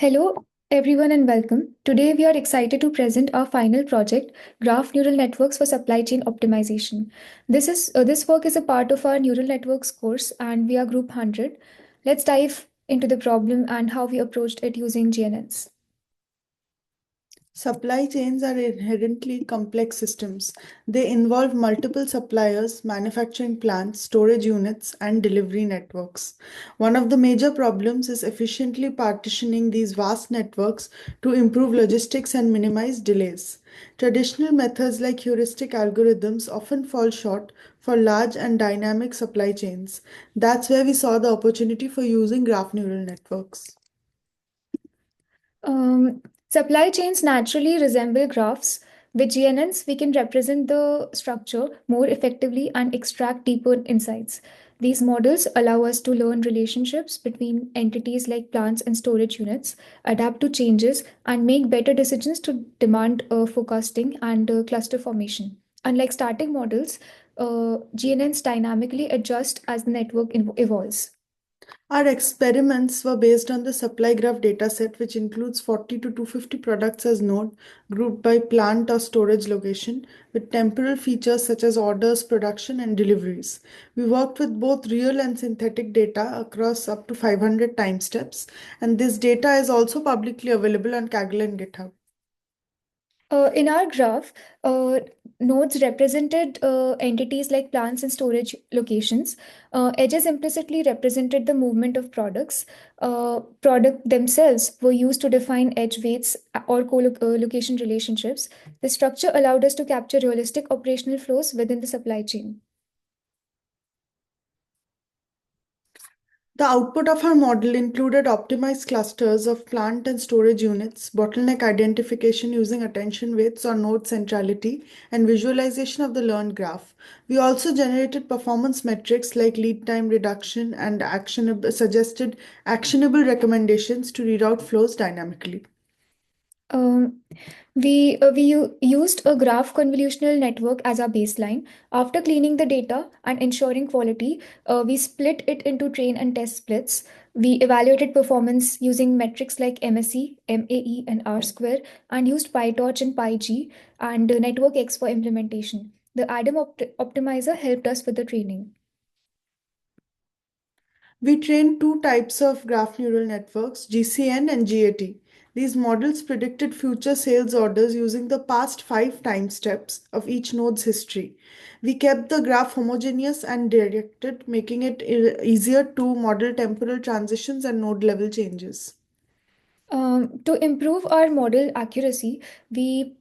Hello, everyone, and welcome. Today, we are excited to present our final project, Graph Neural Networks for Supply Chain Optimization. This work is a part of our Neural Networks course, and we are Group 100. Let's dive into the problem and how we approached it using GNNs. Supply chains are inherently complex systems. They involve multiple suppliers, manufacturing plants, storage units, and delivery networks. One of the major problems is efficiently partitioning these vast networks to improve logistics and minimize delays. Traditional methods like heuristic algorithms often fall short for large and dynamic supply chains. That's where we saw the opportunity for using graph neural networks. Um, Supply chains naturally resemble graphs. With GNNs, we can represent the structure more effectively and extract deeper insights. These models allow us to learn relationships between entities like plants and storage units, adapt to changes, and make better decisions to demand forecasting and cluster formation. Unlike static models, GNNs dynamically adjust as the network evolves. Our experiments were based on the supply graph dataset, which includes 40 to 250 products as node, grouped by plant or storage location, with temporal features such as orders, production, and deliveries. We worked with both real and synthetic data across up to 500 time steps, and this data is also publicly available on Kaggle and GitHub. In our graph, nodes represented entities like plants and storage locations. Edges implicitly represented the movement of products. Product themselves were used to define edge weights or co-location relationships. The structure allowed us to capture realistic operational flows within the supply chain. The output of our model included optimized clusters of plant and storage units, bottleneck identification using attention weights or node centrality, and visualization of the learned graph. We also generated performance metrics like lead time reduction and suggested actionable recommendations to reroute flows dynamically. Um, we used a graph convolutional network as our baseline. After cleaning the data and ensuring quality, we split it into train and test splits. We evaluated performance using metrics like MSE, MAE, and R square, and used PyTorch and PyG and Network X for implementation. The Adam optimizer helped us with the training. We trained two types of graph neural networks, GCN and GAT. These models predicted future sales orders using the past five time steps of each node's history. We kept the graph homogeneous and directed, making it easier to model temporal transitions and node level changes. To improve our model accuracy, we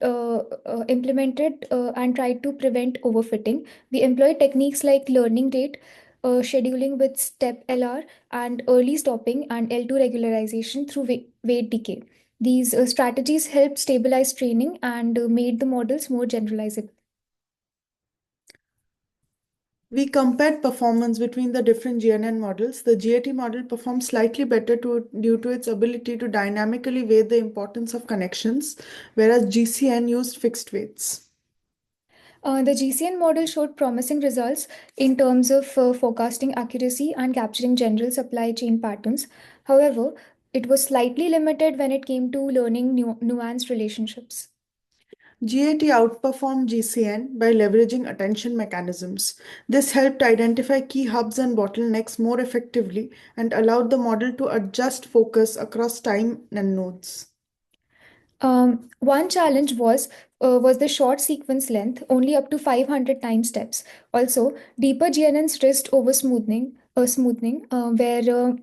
implemented and tried to prevent overfitting. We employed techniques like learning rate, scheduling with step LR, and early stopping and L2 regularization through weight decay. These strategies helped stabilize training and made the models more generalizable. We compared performance between the different GNN models. The GAT model performed slightly better due to its ability to dynamically weigh the importance of connections, whereas GCN used fixed weights. The GCN model showed promising results in terms of forecasting accuracy and capturing general supply chain patterns. However, it was slightly limited when it came to learning nuanced relationships. GAT outperformed GCN by leveraging attention mechanisms. This helped identify key hubs and bottlenecks more effectively and allowed the model to adjust focus across time and nodes. One challenge was the short sequence length, only up to 500 time steps. Also, deeper GNNs risked over smoothing, where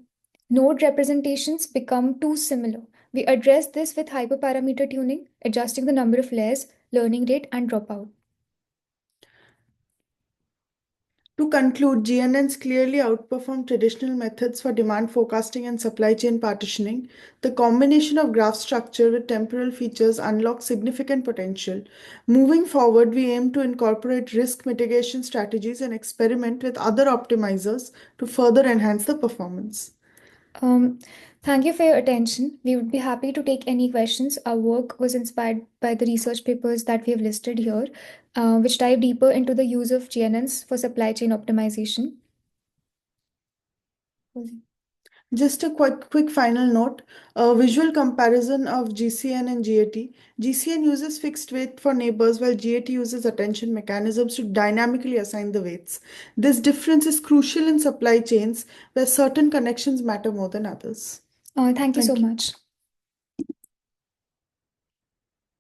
node representations become too similar. We addressed this with hyperparameter tuning, adjusting the number of layers, learning rate, and dropout. To conclude, GNNs clearly outperform traditional methods for demand forecasting and supply chain partitioning. The combination of graph structure with temporal features unlocks significant potential. Moving forward, we aim to incorporate risk mitigation strategies and experiment with other optimizers to further enhance the performance. Um, Thank you for your attention. We would be happy to take any questions. Our work was inspired by the research papers that we have listed here, which dive deeper into the use of GNNs for supply chain optimization. Just a quick final note, a visual comparison of GCN and GAT. GCN uses fixed weight for neighbors while GAT uses attention mechanisms to dynamically assign the weights. This difference is crucial in supply chains where certain connections matter more than others. Thank you so Thank you. much.